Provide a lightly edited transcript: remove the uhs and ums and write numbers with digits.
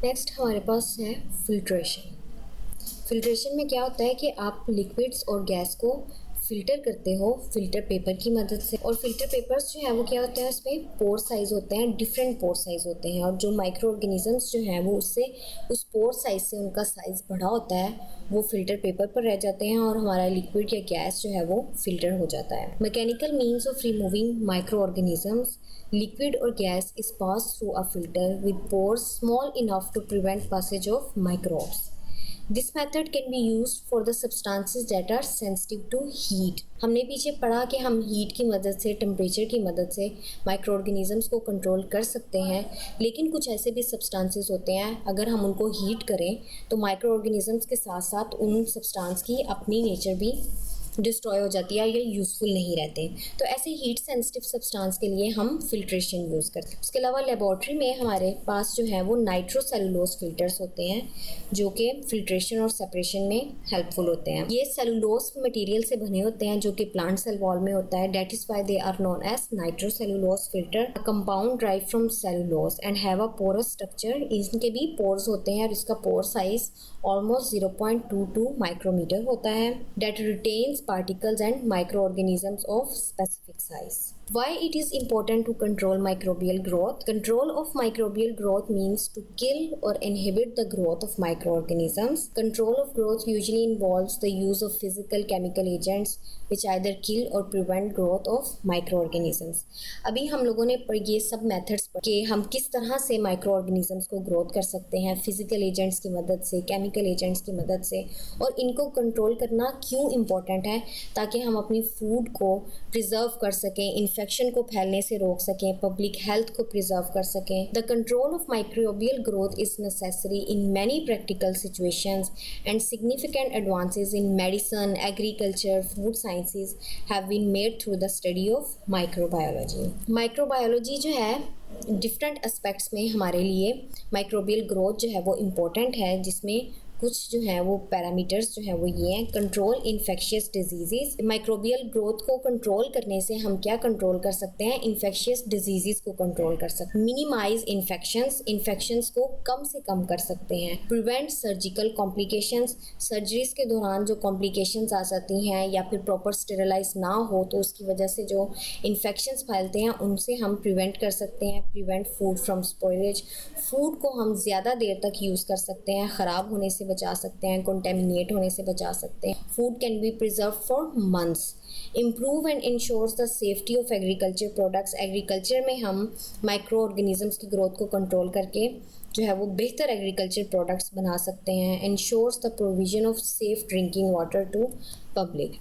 Next हमारे पास है filtration. Filtration में क्या होता है कि आप लिक्विड्स और गैस को फ़िल्टर करते हो फ़िल्टर पेपर की मदद से। और फ़िल्टर पेपर्स जो है वो क्या होता है, उसमें पोर साइज़ होते हैं, डिफरेंट पोर साइज़ होते हैं, और जो माइक्रो ऑर्गेनिजम्स जो हैं वो उससे उस पोर साइज़ से उनका साइज़ बड़ा होता है, वो फ़िल्टर पेपर पर रह जाते हैं और हमारा लिक्विड या गैस जो है वो फ़िल्टर हो जाता है। Mechanical means of removing micro organisms, liquid or gas is passed through a filter with pores small enough to prevent passage of microbes. This method can be used for the substances that are sensitive to heat. हमने पीछे पढ़ा कि हम heat की मदद से, temperature की मदद से माइक्रो ऑर्गेनिजम्स को कंट्रोल कर सकते हैं, लेकिन कुछ ऐसे भी सब्सटेंसेस होते हैं अगर हम उनको हीट करें तो माइक्रो ऑर्गेनिजम्स के साथ साथ उन सब्सटेंस की अपनी नेचर भी डिस्ट्रॉय हो जाती है, ये यूज़फुल नहीं रहते। तो ऐसे हीट सेंसिटिव सब्सटेंस के लिए हम फिल्ट्रेशन यूज़ करते हैं। उसके अलावा लेबॉर्ट्री में हमारे पास जो है वो नाइट्रोसेलुलोज फिल्टर्स होते हैं जो कि फिल्ट्रेशन और सेपरेशन में हेल्पफुल होते हैं। ये सेलुलोज मटेरियल से बने होते हैं जो कि प्लांट सेल वॉल में होता है। That is why they are known as nitrocellulose filter. Compound derive from cellulose and have a porous structure. इनके भी पोर्स होते हैं और इसका पोर साइज ऑलमोस्ट 0.22 माइक्रोमीटर होता है। That retains particles and microorganisms of specific size. Why it is important to control microbial growth? Control of microbial growth means to kill or inhibit the growth of microorganisms. Control of growth usually involves the use of physical chemical agents which either kill or prevent growth of microorganisms. अभी हम लोगों ने ये सब methods कि हम किस तरह से माइक्रोऑर्गेनिजम्स को ग्रोथ कर सकते हैं फिजिकल एजेंट्स की मदद से, केमिकल एजेंट्स की मदद से, और इनको कंट्रोल करना क्यों इम्पोर्टेंट है, ताकि हम अपनी फूड को प्रिजर्व कर सकें, इन्फेक्शन को फैलने से रोक सकें, पब्लिक हेल्थ को प्रिजर्व कर सकें। The control of microbial growth is necessary in many practical situations and significant advances in medicine, agriculture, food sciences have been made through the study of microbiology. Microbiology जो है different aspects में हमारे लिए microbial growth जो है वो important है, जिसमें कुछ जो है वो पैरामीटर्स जो है वो ये हैं। Control infectious diseases. Microbial growth को कंट्रोल करने से हम क्या कंट्रोल कर सकते हैं, इन्फेक्शियस डिजीजेस को कंट्रोल कर सकते हैं। मिनिमाइज इन्फेक्शंस, इन्फेक्शंस को कम से कम कर सकते हैं। प्रिवेंट सर्जिकल कॉम्प्लिकेशंस, सर्जरीज के दौरान जो कॉम्प्लिकेशंस आ जाती हैं या फिर प्रॉपर स्टेरिलाइज ना हो तो उसकी वजह से जो इन्फेक्शंस फैलते हैं उनसे हम प्रिवेंट कर सकते हैं। Prevent food from spoilage, food को हम ज़्यादा देर तक यूज़ कर सकते हैं, ख़राब होने से बचा सकते हैं, कंटेमिनेट होने से बचा सकते हैं। Food can be preserve for months. Improve and ensures the safety of agriculture products. Agriculture में हम माइक्रो ऑर्गेनिजम्स की ग्रोथ को कंट्रोल करके जो है वो बेहतर एग्रीकल्चर प्रोडक्ट्स बना सकते हैं। Ensures the provision of safe drinking water to public.